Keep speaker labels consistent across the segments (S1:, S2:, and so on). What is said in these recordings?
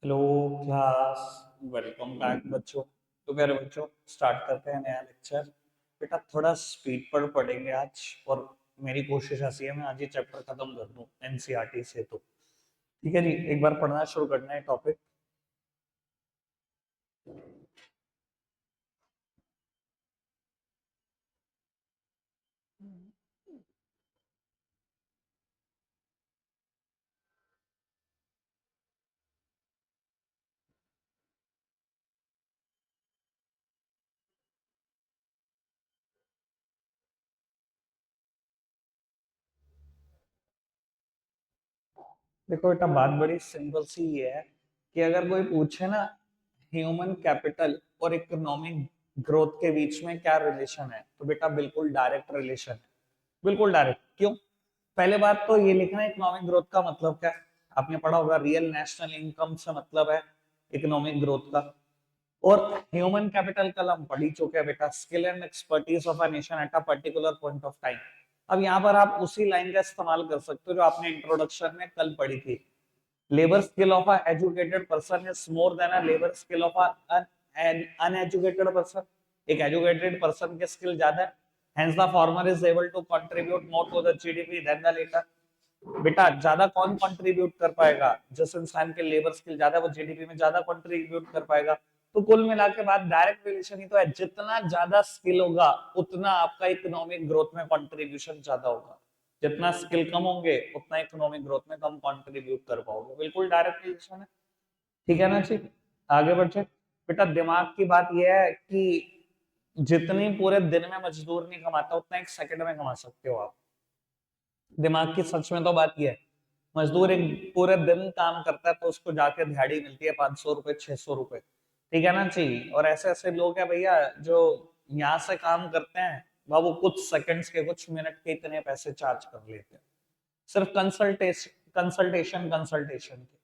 S1: Hello class. Welcome back बच्चों। तो प्यारे बच्चों, स्टार्ट करते हैं नया लेक्चर। बेटा थोड़ा स्पीड पर पढ़ेंगे आज, और मेरी कोशिश ऐसी है मैं आज ये चैप्टर खत्म कर दूं एनसीईआरटी से। तो ठीक है जी, एक बार पढ़ना शुरू करना है टॉपिक। देखो बेटा, बात बड़ी सिंपल सी ये है कि अगर कोई पूछे ना ह्यूमन कैपिटल और इकोनॉमिक ग्रोथ के बीच में क्या रिलेशन है, तो बेटा बिल्कुल डायरेक्ट रिलेशन है। बिल्कुल डायरेक्ट। क्यों? पहले बात तो ये लिखना है इकोनॉमिक ग्रोथ का मतलब क्या है। आपने पढ़ा होगा रियल नेशनल इनकम से मतलब है इकोनॉमिक ग्रोथ का। और ह्यूमन कैपिटल कल हम पढ़ ही चुके हैं बेटा, skill and expertise of a nation at a particular point of time. अब यहाँ पर आप उसी लाइन का इस्तेमाल कर सकते हो जो आपने इंट्रोडक्शन में कल पढ़ी थी। Labour skill of a educated person is more than a labour skill of an uneducated person। एक एजुकेटेड पर्सन के स्किल ज्यादा है, hence the former is able to contribute more to the GDP than the later। बेटा ज्यादा कौन contribute कर पाएगा? जिस इंसान के लेबर स्किल ज्यादा है वो जीडीपी में ज्यादा कंट्रीब्यूट कर पाएगा। तो कुल मिला के बाद डायरेक्ट रिलेशन ही तो है, जितना ज्यादा स्किल होगा उतना आपका इकोनॉमिक ग्रोथ में कंट्रीब्यूशन ज्यादा होगा। जितना स्किल कम होंगे उतना इकोनॉमिक ग्रोथ में कम कंट्रीब्यूट कर पाओगे। बिल्कुल डायरेक्ट रिलेशन है। ठीक है ना जी? आगे बढ़ते। बेटा दिमाग की बात यह है कि जितनी पूरे दिन में मजदूर नहीं कमाता उतना एक सेकंड में कमा सकते हो आप। दिमाग की सच में तो बात यह है, मजदूर एक पूरे दिन काम करता है तो उसको जाके दिहाड़ी मिलती है 500 रुपए 600 रुपए। ठीक है ना जी? और ऐसे ऐसे लोग हैं भैया जो यहाँ से काम करते हैं, बाबू कुछ सेकंड्स के कुछ मिनट के इतने पैसे चार्ज कर लेते हैं, सिर्फ कंसल्टेशन कंसल्टेशन के।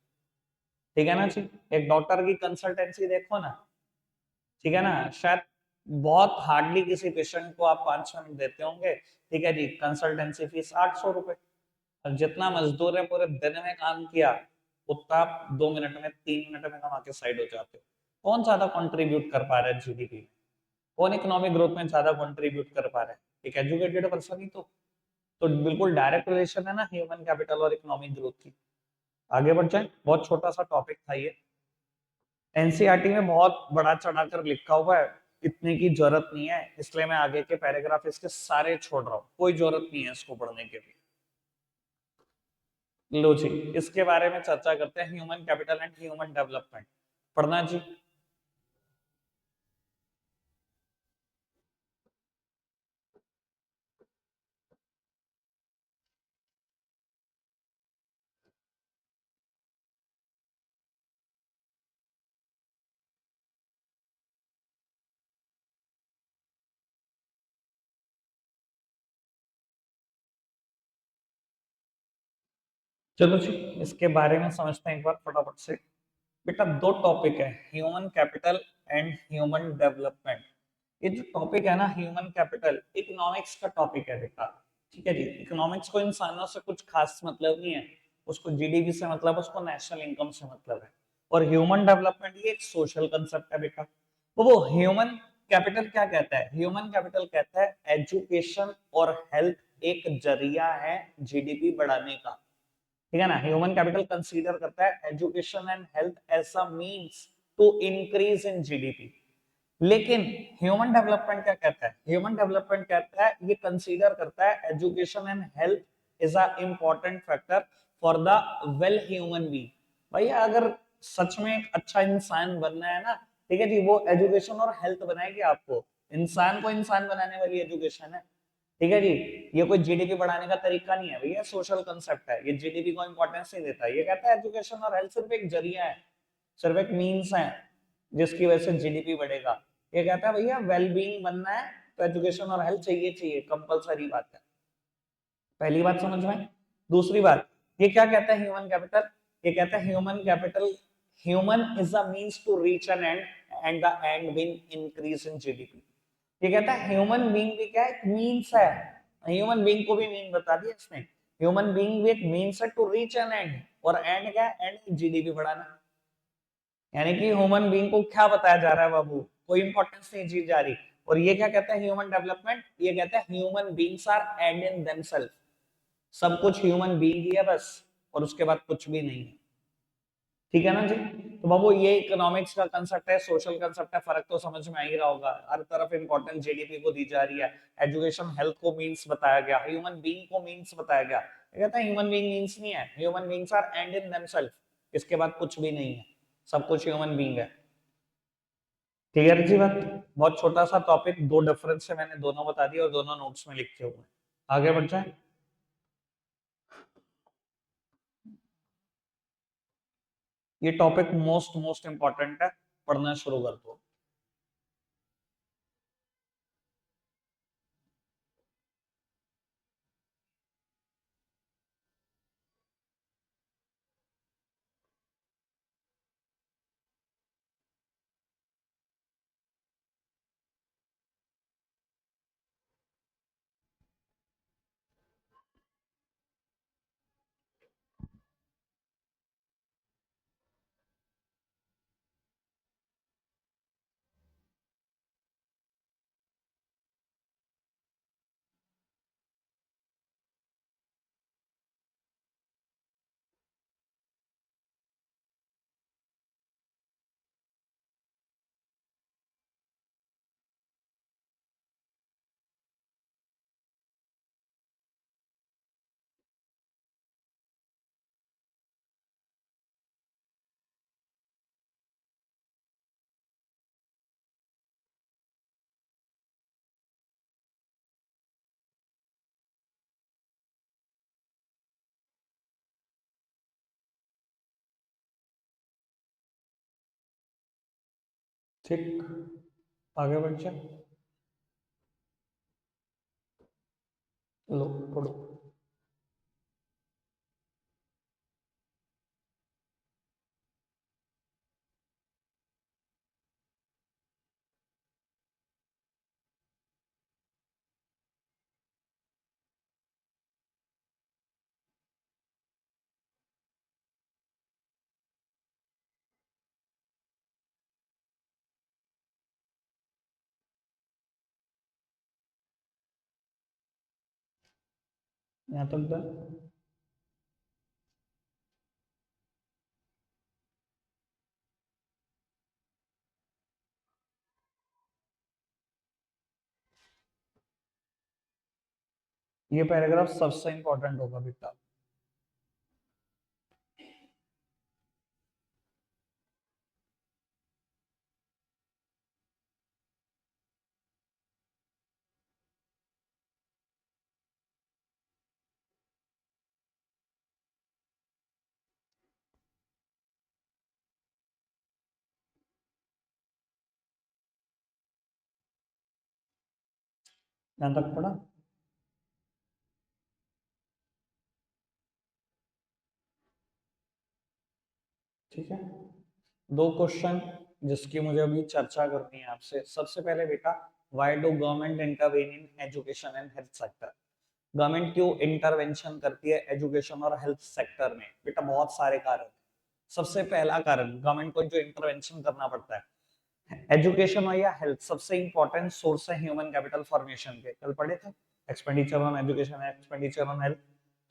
S1: ठीक है ना जी? एक डॉक्टर की कंसल्टेंसी देखो ना, ठीक है ना, शायद बहुत हार्डली किसी पेशेंट को आप 5 मिनट देते होंगे। ठीक है जी, कंसल्टेंसी फीस 800 रुपए। और जितना मजदूर ने पूरे दिन में काम किया उतना आप 2 मिनट में 3 मिनट में कमा के साइड हो जाते हो। कौन ज्यादा कंट्रीब्यूट कर पा रहा है जीडीपी में? कौन इकोनॉमिक ग्रोथ में ज्यादा कंट्रीब्यूट कर पा रहा है? एक एजुकेटेड पर्सन ही तो बिल्कुल डायरेक्ट रिलेशन है ना ह्यूमन कैपिटल और इकोनॉमिक ग्रोथ की। आगे बढ़ जाए, बहुत छोटा सा टॉपिक था ये। एनसीईआरटी में बहुत बड़ा चढ़ाकर लिखा हुआ है, इतने की जरूरत नहीं है, इसलिए मैं आगे के पैराग्राफ इसके सारे छोड़ रहा हूँ, कोई जरूरत नहीं है इसको पढ़ने के लिए। लो जी, इसके बारे में चर्चा करते हैं, human capital and human development. पढ़ना जी। चलो जी, इसके बारे में समझते हैं एक बार फटाफट से। बेटा दो टॉपिक है, human capital and human development. ये जो टॉपिक है ना ह्यूमन कैपिटल, इकोनॉमिक्स का टॉपिक है बेटा। ठीक है जी, इकोनॉमिक्स को इंसानों से कुछ खास मतलब नहीं है, उसको जीडीपी से मतलब, उसको नेशनल इनकम से मतलब है। और ह्यूमन डेवलपमेंट ये एक सोशल कंसेप्ट है बेटा। तो वो ह्यूमन कैपिटल क्या कहता है? ह्यूमन कैपिटल कहता है एजुकेशन और हेल्थ एक जरिया है जीडीपी बढ़ाने का। ठीक है ना? ह्यूमन कैपिटल कंसीडर करता है education and health as a means to increase in GDP. लेकिन ह्यूमन डेवलपमेंट क्या कहता है? ह्यूमन डेवलपमेंट कहता है, ये कंसीडर करता है education and health is a important factor for the well human being. भैया अगर सच में एक अच्छा इंसान बनना है ना, ठीक है जी, वो एजुकेशन और हेल्थ बनाएगी आपको। इंसान को इंसान बनाने वाली एजुकेशन है। ठीक है जी? ये कोई जीडीपी बढ़ाने का तरीका नहीं है भैया, सोशल कंसेप्ट है ये, जीडीपी को इंपॉर्टेंस नहीं देता। ये कहता है एजुकेशन और हेल्थ सिर्फ एक जरिया है, सिर्फ एक मीन्स है जिसकी वजह से जीडीपी बढ़ेगा। ये कहता है भैया वेलबींग बनना है तो एजुकेशन और हेल्थ चाहिए, चाहिए, कंपलसरी बात है। पहली बात समझ में। दूसरी बात, ये क्या कहता है ह्यूमन कैपिटल? ये कहता है human capital, human is a means to reach an end end the end will increase in GDP. ये कहता है ह्यूमन बीइंग भी क्या है? एक मींस है। ह्यूमन बीइंग को भी मीन बता दिया इसने। ह्यूमन बीइंग भी एक मींस है टू रीच एन एंड, और एंड क्या है? एंड जीडीपी बढ़ाना। यानी कि ह्यूमन बीइंग को क्या बताया जा रहा है बाबू, कोई इंपॉर्टेंस नहीं दी जा रही। और ये क्या कहता है ह्यूमन डेवलपमेंट, ये कहता है human beings are end in themselves, सब कुछ ह्यूमन बीइंग ही है बस, और उसके बाद कुछ भी नहीं है। ठीक है ना जी। तो बाबू ये इकोनॉमिक्स का कंसेप्ट है, सोशल कंसेप्ट है, फर्क तो समझ में आ ही रहा होगा। हर तरफ इंपॉर्टेंस जीडीपी को दी जा रही है, एजुकेशन हेल्थ को मींस बताया गया, ह्यूमन बीइंग को मींस बताया गया। ये कहता है ह्यूमन बीइंग मींस नहीं है, human beings are end in themselves, इसके बाद कुछ भी नहीं है, सब कुछ ह्यूमन बीइंग है। क्लियर जी बात। बहुत छोटा सा टॉपिक, दो डिफरेंस है, मैंने दोनों बता दिया और दोनों नोट्स में लिखे हुए हैं। आगे बढ़ जाए। ये टॉपिक मोस्ट मोस्ट इंपॉर्टेंट है, पढ़ना शुरू कर दो। ठीक, आगे बढ़ जाए। लो पढ़ो। यहाँ तक डन। ये पैराग्राफ सबसे इंपॉर्टेंट होगा बेटा। यहाँ तक पढ़ा। ठीक है, दो क्वेश्चन जिसकी मुझे अभी चर्चा करनी है आपसे। सबसे पहले बेटा, why do government intervene in education and health sector. Government क्यों इंटरवेंशन करती है एजुकेशन और हेल्थ सेक्टर में? बेटा बहुत सारे कारण हैं। सबसे पहला कारण गवर्नमेंट को जो इंटरवेंशन करना पड़ता है, एजुकेशन और या हेल्थ सबसे इंपॉर्टेंट सोर्स है ह्यूमन कैपिटल फॉर्मेशन के, कल पढ़े थे। Expenditure on education, expenditure on health.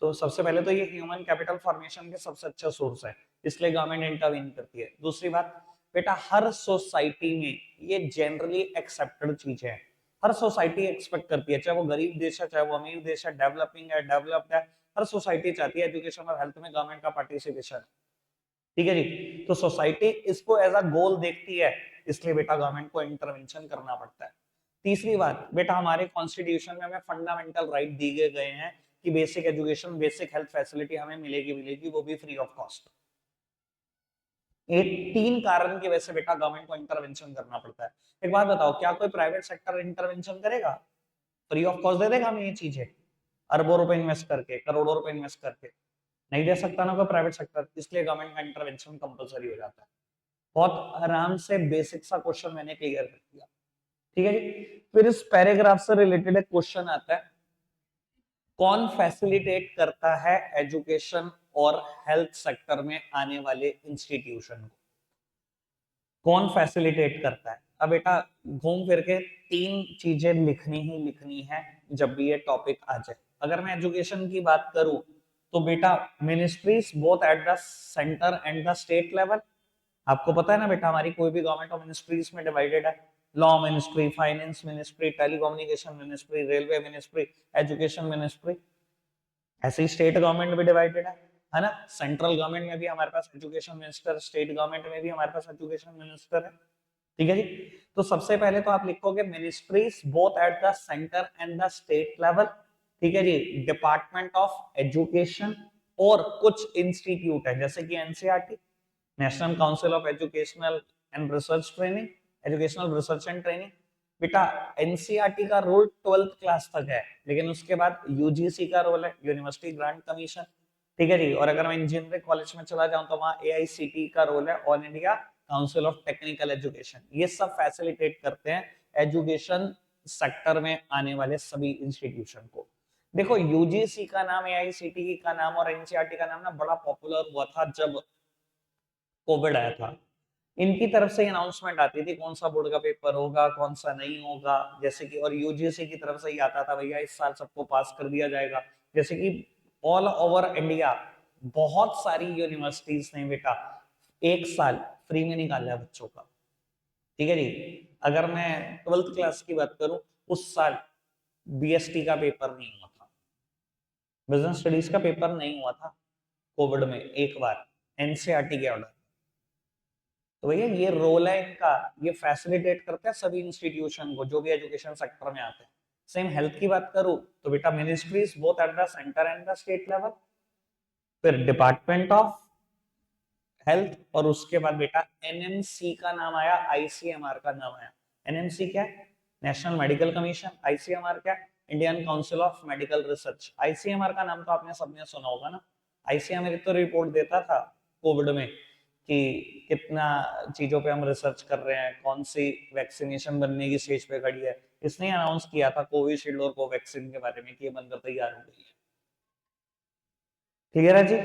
S1: तो सबसे पहले तो ये ह्यूमन कैपिटल फॉर्मेशन के सबसे अच्छा सोर्स है, इसलिए गवर्नमेंट इंटरवीन करती है। दूसरी बात बेटा, हर सोसाइटी में ये जनरली एक्सेप्टेड चीज है, हर सोसाइटी एक्सपेक्ट करती है, चाहे वो गरीब देश है, चाहे वो अमीर देश है, डेवलपिंग है, डेवलप्ड है, हर सोसाइटी चाहती है एजुकेशन और हेल्थ में गवर्नमेंट का पार्टिसिपेशन। ठीक है जी। तो सोसाइटी इसको एज अ गोल देखती है, इसलिए बेटा गवर्नमेंट को इंटरवेंशन करना पड़ता है। तीसरी बात बेटा, हमारे कॉन्स्टिट्यूशन में हमें फंडामेंटल राइट दिए गए हैं कि basic education, basic health facility हमें मिलेगी मिलेगी, वो भी फ्री ऑफ कॉस्ट। ये तीन कारण की वजह से बेटा गवर्नमेंट को इंटरवेंशन करना पड़ता है। एक बात बताओ, क्या कोई प्राइवेट सेक्टर इंटरवेंशन करेगा? फ्री ऑफ कॉस्ट दे देगा हमें ये चीजें, अरबों रुपए इन्वेस्ट करके, करोड़ों रुपए इन्वेस्ट करके? नहीं दे सकता ना कोई प्राइवेट सेक्टर, इसलिए गवर्नमेंट का इंटरवेंशन कंपलसरी हो जाता है। बहुत आराम से बेसिक सा क्वेश्चन मैंने क्लियर कर दिया। ठीक है जी। फिर इस पैराग्राफ से रिलेटेड एक क्वेश्चन आता है, कौन फैसिलिटेट करता है एजुकेशन और हेल्थ सेक्टर में आने वाले इंस्टीट्यूशन को? कौन फैसिलिटेट करता है? अब बेटा घूम फिर के तीन चीजें लिखनी ही लिखनी है जब भी ये टॉपिक आ जाए। अगर मैं एजुकेशन की बात करूं तो बेटा ministries both at the centre and the state level. आपको पता है ना बेटा, हमारी कोई भी गवर्नमेंट ऑफ मिनिस्ट्रीज में डिवाइडेड है। Law ministry, finance ministry, telecommunication ministry, railway ministry, education ministry. ऐसे ही स्टेट गवर्नमेंट भी डिवाइडेड है ना। सेंट्रल गवर्नमेंट में भी हमारे पास एजुकेशन मिनिस्टर, स्टेट गवर्नमेंट में भी हमारे पास एजुकेशन मिनिस्टर है। ठीक है जी। तो सबसे पहले तो आप लिखोगे ministries both at the centre and the state level. ठीक है जी। डिपार्टमेंट ऑफ एजुकेशन और कुछ इंस्टीट्यूट है जैसे कि NCERT, national council of educational and research training, educational research and training. बेटा एनसीईआरटी का रोल 12th क्लास तक है, लेकिन उसके बाद यूजीसी का रोल है, यूनिवर्सिटी ग्रांट कमीशन। ठीक है जी। और अगर मैं इंजीनियरिंग कॉलेज में चला जाऊं तो वहां एआईसीटी का रोल है, all India council of technical education. ये सब फैसिलिटेट करते हैं एजुकेशन सेक्टर में आने वाले सभी इंस्टीट्यूशन को। देखो यूजीसी का नाम, एआईसीटी का नाम और एनसीईआरटी का नाम ना बड़ा पॉपुलर हुआ था जब कोविड आया था। इनकी तरफ से अनाउंसमेंट आती थी कौन सा बोर्ड का पेपर होगा, कौन सा नहीं होगा, जैसे कि और यूजीसी की तरफ से ही आता था भैया इस साल सबको पास कर दिया जाएगा। जैसे कि ऑल ओवर इंडिया बहुत सारी यूनिवर्सिटीज ने बेटा एक साल फ्री में निकाला है बच्चों का। ठीक है जी। अगर मैं 12th क्लास की बात करूं, उस साल बीएसटी का पेपर नहीं हुआ था, बिजनेस स्टडीज का पेपर नहीं हुआ था कोविड में एक बार, एनसीईआरटी के ऑर्डर। तो भैया ये रोल है इनका, ये फैसिलिटेट करते हैं सभी इंस्टीट्यूशन को जो भी एजुकेशन सेक्टर में आते हैं। सेम हेल्थ की बात करूं तो बेटा ministries both at the centre and the state level, फिर डिपार्टमेंट ऑफ हेल्थ, और उसके बाद बेटा एनएमसी का नाम आया, आईसीएमआर का नाम आया। एनएमसी क्या है? National medical commission. आईसीएमआर क्या है? Indian council of medical research. ICMR का नाम तो आपने सबने सुना होगा ना। आईसीएमआर तो रिपोर्ट देता था कोविड में कि कितना चीजों पे हम रिसर्च कर रहे हैं, कौन सी वैक्सीनेशन बनने की स्टेज पे खड़ी है। इसने अनाउंस किया था कोविशील्ड और कोवैक्सीन के बारे में कि ये बनकर तैयार हो गई है। क्लियर है जी?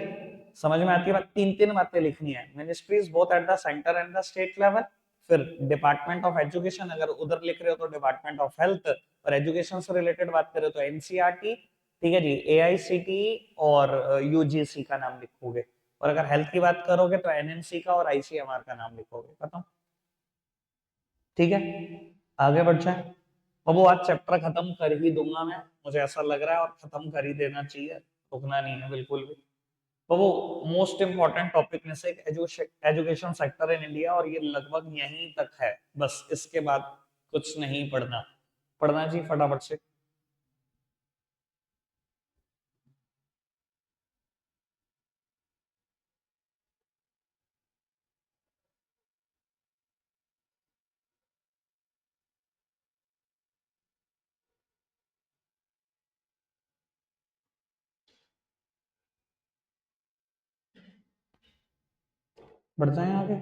S1: समझ में आती है बात? तीन तीन बातें लिखनी है, ministries both at the centre and the state level, फिर डिपार्टमेंट ऑफ एजुकेशन, अगर उधर लिख रहे हो तो डिपार्टमेंट ऑफ हेल्थ, और एजुकेशन से रिलेटेड बात करें तो एनसीईआरटी। ठीक है जी। एआईसीटी और यूजीसी का नाम लिखोगे, और अगर हेल्थ की बात करोगे तो एनएमसी का और आईसीएमआर का नाम लिखोगे। खत्म। ठीक है, आगे बढ़ जाए। अब वो आज चैप्टर खत्म कर ही दूंगा मैं, मुझे ऐसा लग रहा है, और खत्म कर ही देना चाहिए, रुकना नहीं है बिल्कुल भी। तो वो मोस्ट इंपॉर्टेंट टॉपिक में से एक एजुकेशन सेक्टर इन इंडिया, और ये लगभग यहीं तक है, बस इसके बाद कुछ नहीं पढ़ना। पढ़ना जी फटाफट से। बढ़ जाए आगे।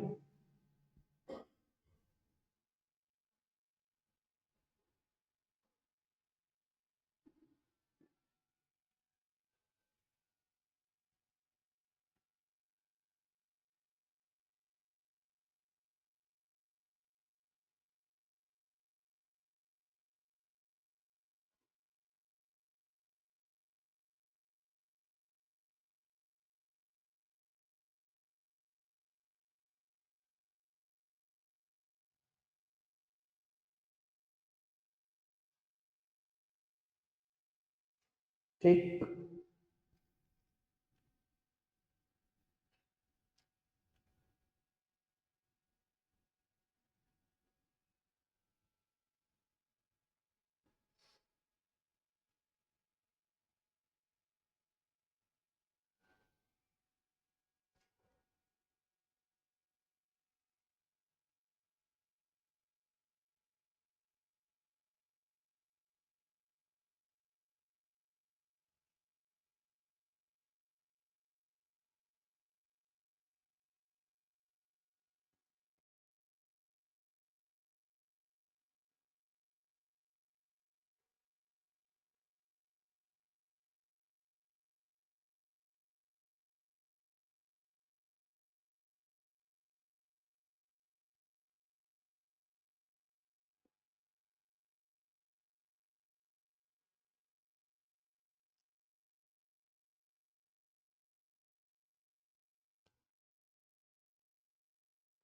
S1: ठीक।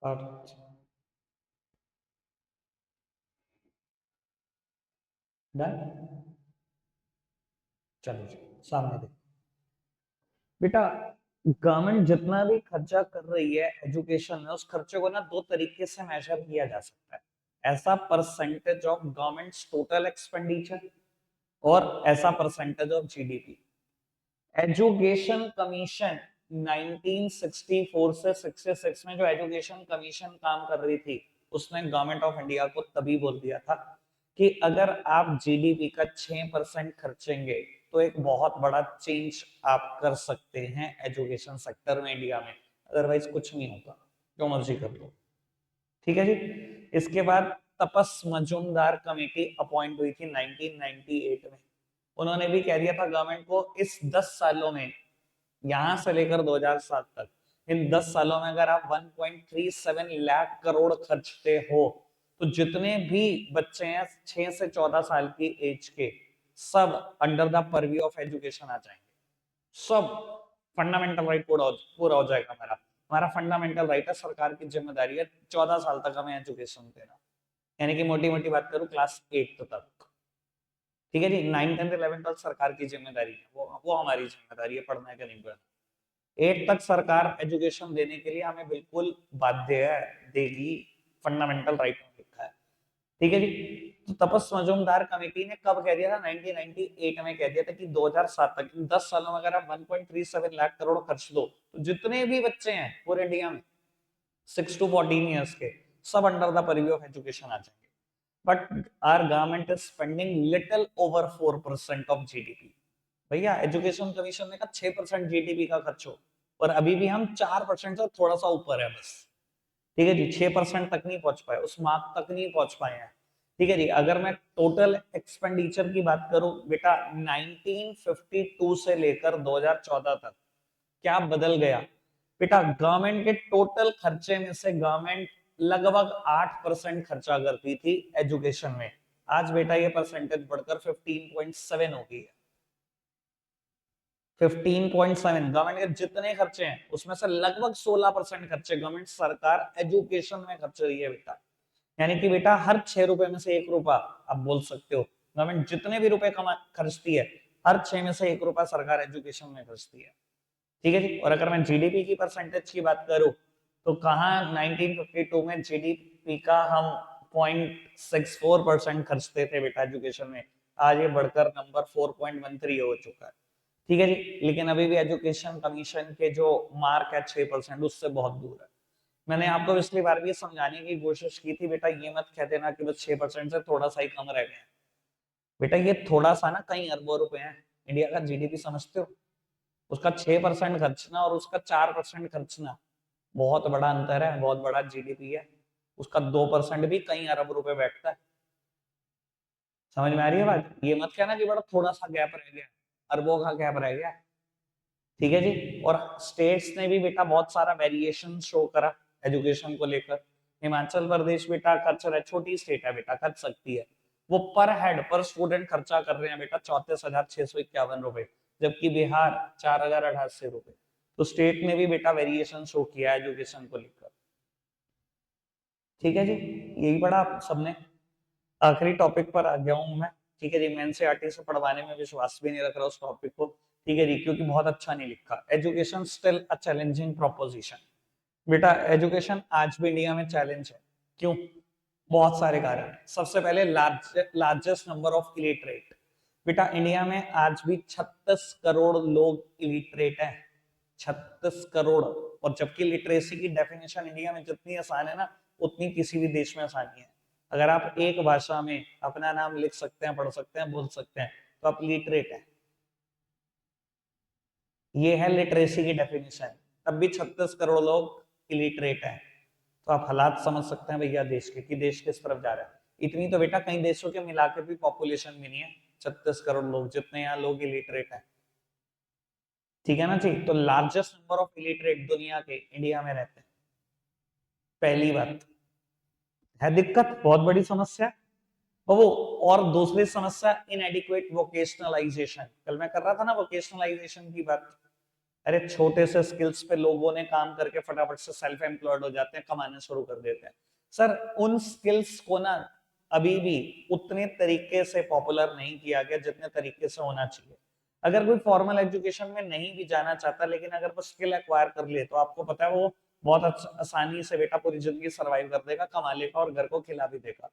S1: और डन, चलो जी, सामने देखो बेटा। गवर्नमेंट जितना भी खर्चा कर रही है एजुकेशन में, उस खर्चे को ना दो तरीके से मेजर किया जा सकता है। ऐसा percentage of governments total expenditure, और ऐसा percentage of GDP. Education commission 1964 से 66 में जो एजुकेशन कमीशन काम कर रही थी, उसने गवर्नमेंट ऑफ इंडिया को तभी बोल दिया था कि अगर आप जीडीपी का 6% खर्चेंगे तो एक बहुत बड़ा चेंज आप कर सकते हैं एजुकेशन सेक्टर में इंडिया में, अदरवाइज कुछ नहीं होगा, जो मर्जी कर लो। ठीक है जी। इसके बाद तपस मजूमदार कमेटी अपॉइंट हुई थी 1998 में। उन्होंने भी कह दिया था गवर्नमेंट को, इस 10 सालों में, यहां से लेकर 2007 तक, इन 10 सालों में अगर आप 1.37 लाख करोड़ खर्चते हो, तो जितने भी बच्चे हैं 6 से 14 साल की एज के, सब under the purview of education आ जाएंगे। सब फंडामेंटल राइट पूरा हो जाएगा। हमारा हमारा फंडामेंटल राइट है, सरकार की जिम्मेदारी है 14 साल तक हमें एजुकेशन देना, यानी कि मोटी मोटी बात करूं क्लास 8 तक। ठीक है जी। 9 10 11 12 सरकार की जिम्मेदारी है, वो हमारी जिम्मेदारी है, पढ़ना है कि नहीं पढ़ना। 8 तक सरकार एजुकेशन देने के लिए हमें बिल्कुल बाध्य है, देगी, फंडामेंटल राइट में लिखा है। ठीक है जी। तो तपस मजूमदार कमेटी ने कब कह दिया था? 1998 में कह दिया था कि 2007 तक, 10 सालों में अगर आप 1.37 लाख करोड़ खर्च दो, तो जितने भी बच्चे हैं पूरे इंडिया में 6 to 14 ईयर्स के, सब under the purview of education आ जाएंगे। But our government is spending little over 4% of GDP. भैया एजुकेशन कमीशन ने कहा 6% जीडीपी का खर्च हो, और अभी भी हम 4% से थोड़ा सा ऊपर है बस। ठीक है जी। 6% तक नहीं पहुंच पाए, उस मार्क तक नहीं पहुंच पाए हैं। ठीक है जी। अगर मैं टोटल एक्सपेंडिचर की बात करूं बेटा, 1952 से लेकर 2014 तक क्या बदल गया बेटा? गवर्नमेंट के टोटल खर्चे में से गवर्नमेंट लगभग 8% खर्चा करती थी एजुकेशन में। आज बेटा ये परसेंटेज बढ़कर 15.7 हो गई है। 15.7 गवर्नमेंट के जितने खर्चे हैं उसमें से लगभग 16% खर्चे गवर्नमेंट सरकार एजुकेशन में खर्च रही है बेटा। यानी कि बेटा हर 6 रुपए में से 1 रुपया आप बोल सकते हो, गवर्नमेंट जितने भी रुपए कमा खर्चती है, हर 6 में से 1 रुपया सरकार एजुकेशन में खर्चती है। ठीक है जी। और अगर मैं जीडीपी की परसेंटेज की बात करूं, तो कहा 1952 में जीडीपी का हम 0.64% खर्चते थे बेटा एजुकेशन में, आज ये बढ़कर नंबर 4.13 हो चुका है। ठीक है जी। लेकिन अभी भी एजुकेशन कमीशन के जो मार्क है 6%, उससे बहुत दूर है। मैंने आपको पिछली बार भी समझाने की कोशिश की थी बेटा, ये मत कह देना कि बस 6% से थोड़ा सा ही कम रह गए। बेटा ये थोड़ा सा ना कई अरबों रुपए हैं। इंडिया का जीडीपी समझते हो? उसका 6% खर्चना और उसका 4% खर्चना, बहुत बड़ा अंतर है, बहुत बड़ा जीडीपी है। उसका 2% भी कई अरब रुपए बैठता है। समझ में आ रही है बात? ये मत कहना कि बड़ा थोड़ा सा गैप रह गया, अरबों का गैप रह गया। ठीक है जी। और स्टेट्स ने भी बेटा बहुत सारा वेरिएशन शो करा एजुकेशन को लेकर। हिमाचल प्रदेश बेटा खर्च रहा है, छोटी स्टेट है बेटा, खर्च सकती है, वो पर हेड पर स्टूडेंट खर्चा कर रहे हैं बेटा 34,651 रुपए, जबकि बिहार 4,088 रुपए। तो स्टेट ने भी बेटा वेरिएशन शो किया है एजुकेशन को लेकर। ठीक है जी। यही पढ़ा आप सबने। आखिरी टॉपिक पर आ गया हूं मैं। ठीक है जी। मैं एनसीईआरटी से पढ़वाने में विश्वास भी नहीं रख रहा उस टॉपिक को। ठीक है जी। क्योंकि बहुत अच्छा नहीं लिखा। Education still a challenging proposition. बेटा एजुकेशन आज भी इंडिया में चैलेंज है। क्यों? बहुत सारे कारण हैं। सबसे पहले लार्जेस्ट नंबर ऑफ इलिटरेट। बेटा इंडिया में आज भी 36 करोड़ लोग इलिटरेट हैं। 36 करोड़। और जबकि लिटरेसी की डेफिनेशन इंडिया में जितनी आसान है ना, उतनी किसी भी देश में आसानी है। अगर आप एक भाषा में अपना नाम लिख सकते हैं, पढ़ सकते हैं, बोल सकते हैं, तो आप लिटरेट हैं। ये है लिटरेसी की डेफिनेशन। तब भी 36 करोड़ लोग इलिटरेट हैं। तो आप हालात समझ सकते हैं भैया देश के, कि देश किस तरफ जा रहा है। इतनी तो बेटा कई देशों के मिलाकर भी पॉपुलेशन भी नहीं है, 36 करोड़ लोग जितने यहाँ लोग इलिटरेट हैं। ठीक है ना जी। तो लार्जेस्ट नंबर ऑफ इलिटरेट दुनिया के इंडिया में रहते हैं। पहली बात है दिक्कत, बहुत बड़ी समस्या। और वो, और दूसरी समस्या इनएडिक्वेट वोकेशनलाइजेशन। कल मैं कर रहा था ना वोकेशनलाइजेशन की बात, अरे छोटे से स्किल्स पे लोगों ने काम करके फटाफट से सेल्फ एम्प्लॉयड हो जाते हैं, कमाना शुरू कर देते हैं। सर उन स्किल्स को ना अभी भी उतने तरीके से पॉपुलर नहीं किया गया जितने तरीके से होना चाहिए। अगर कोई फॉर्मल एजुकेशन में नहीं भी जाना चाहता, लेकिन अगर वो स्किल एक्वायर कर ले तो आपको पता है वो बहुत आसानी से बेटा पूरी जिंदगी सर्वाइव कर देगा, कमा लेगा और घर को खिला भी देगा।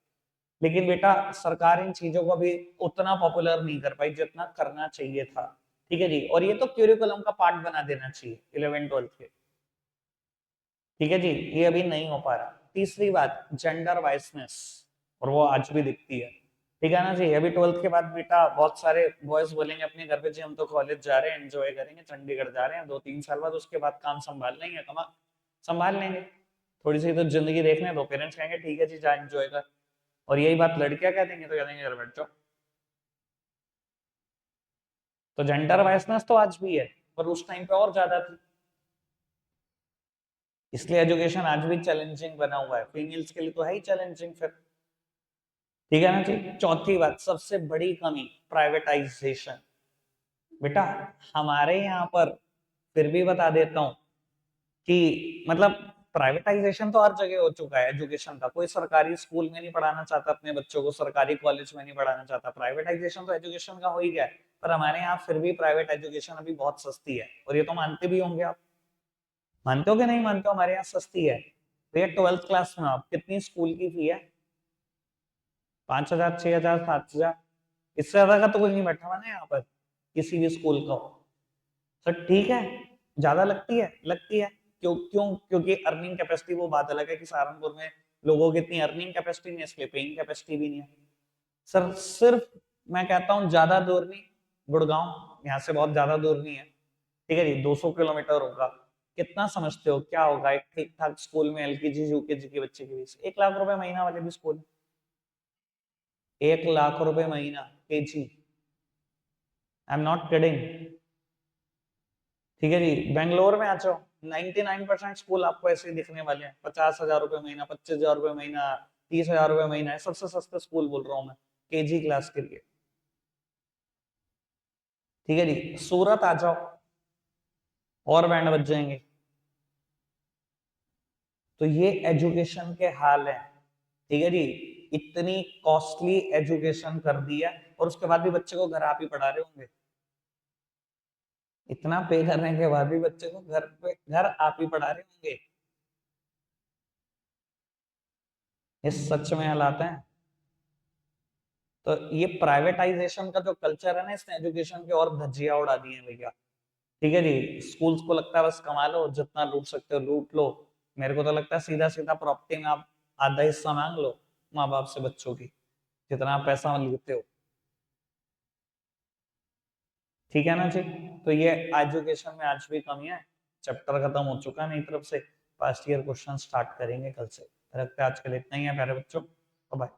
S1: लेकिन बेटा सरकार इन चीजों को भी उतना पॉपुलर नहीं कर पाई जितना करना चाहिए था। ठीक है जी, और ये तो क्यूरिकुलम का पार्ट बना देना चाहिए 11th-12th के। ठीक है जी, ये अभी नहीं हो पा रहा। तीसरी बात, जेंडर वाइसनेस, और वो आज भी दिखती है। ठीक है ना जी, अभी 12th के बाद बेटा बहुत सारे बॉयज बोलेंगे अपने घर पे जी हम तो कॉलेज जा रहे हैं, एंजॉय करेंगे, चंडीगढ़ जा रहे हैं, 2-3 साल बाद उसके बाद काम संभाल लेंगे, कमा संभाल लेंगे, थोड़ी सी तो जिंदगी देखने दो। पेरेंट्स कहेंगे ठीक है जी जा एंजॉय कर। और यही बात लड़कियां कह देंगे तो कह देंगे घर बैठ जाओ। तो जेंडर वाइसनेस तो आज भी है, पर उस टाइम पे और ज्यादा थी। इसलिए एजुकेशन आज भी चैलेंजिंग बना हुआ है, फीमेल्स के लिए तो है ही चैलेंजिंग फिर। ठीक है ना जी। चौथी बात, सबसे बड़ी कमी, प्राइवेटाइजेशन। बेटा हमारे यहाँ पर, फिर भी बता देता हूँ कि मतलब प्राइवेटाइजेशन तो हर जगह हो चुका है एजुकेशन का। कोई सरकारी स्कूल में नहीं पढ़ाना चाहता अपने बच्चों को, सरकारी कॉलेज में नहीं पढ़ाना चाहता। प्राइवेटाइजेशन तो एजुकेशन का हो ही गया है, पर हमारे यहाँ फिर भी प्राइवेट एजुकेशन अभी बहुत सस्ती है, और ये तो मानते भी होंगे आप। मानते हो कि नहीं मानते हो, हमारे यहाँ सस्ती है। तो ये 12th क्लास में आप कितनी स्कूल की फी है? 5,000, 6,000, 7,000। इससे ज्यादा का तो कोई नहीं बैठा हुआ ना यहाँ पर किसी भी स्कूल का। तो ठीक है, ज्यादा लगती है, लगती है। क्यों क्यों? क्योंकि अर्निंग कैपेसिटी, वो बात अलग है कि सहारनपुर में लोगों की इतनी अर्निंग कैपेसिटी नहीं है, इसलिए पेइंग कैपेसिटी भी नहीं है। सर सिर्फ मैं कहता हूँ ज्यादा दूर नहीं, गुड़गांव यहाँ से बहुत ज्यादा दूर नहीं है। ठीक है जी, 200 किलोमीटर होगा। कितना समझते हो क्या होगा एक ठीक ठाक स्कूल में एलकेजी यूकेजी के बच्चे की फीस? 1 लाख रुपए महीना वाले भी स्कूल, 1 लाख रुपए महीना KG. I am not kidding. ठीक है जी, बेंगलोर में आ जाओ, 99% स्कूल आपको ऐसे ही दिखने वाले हैं। 50,000 रुपए महीना, 25,000 रुपए महीना, 30,000 रुपए महीना है। सबसे सस्ते स्कूल बोल रहा हूँ मैं केजी क्लास के लिए। ठीक है जी, सूरत आ जाओ और बैंड बज जाएंगे। तो ये एजुकेशन के हाल है। ठीक है जी, इतनी कॉस्टली एजुकेशन कर दिया, और उसके बाद भी बच्चे को घर आप ही पढ़ा रहे होंगे। इतना पे करने के बाद भी बच्चे को घर आप ही पढ़ा रहे होंगे। ये सच में हालात है। तो ये प्राइवेटाइजेशन का जो कल्चर है ना, इसने एजुकेशन के और धज्जियां उड़ा दी है भैया। ठीक है जी, स्कूल्स को लगता है बस कमा लो, जितना लूट सकते हो लूट लो। मेरे को तो लगता है सीधा सीधा प्रॉपर्टी में आप आधा हिस्सा मांग लो माँ बाप से बच्चों की, जितना आप पैसा लेते हो। ठीक है ना जी। तो ये एजुकेशन में आज भी कमी है। चैप्टर खत्म हो चुका है मेरी तरफ से, पास्ट ईयर क्वेश्चन स्टार्ट करेंगे कल से। रखते हैं आज के लिए इतना ही है प्यारे बच्चों, बाय।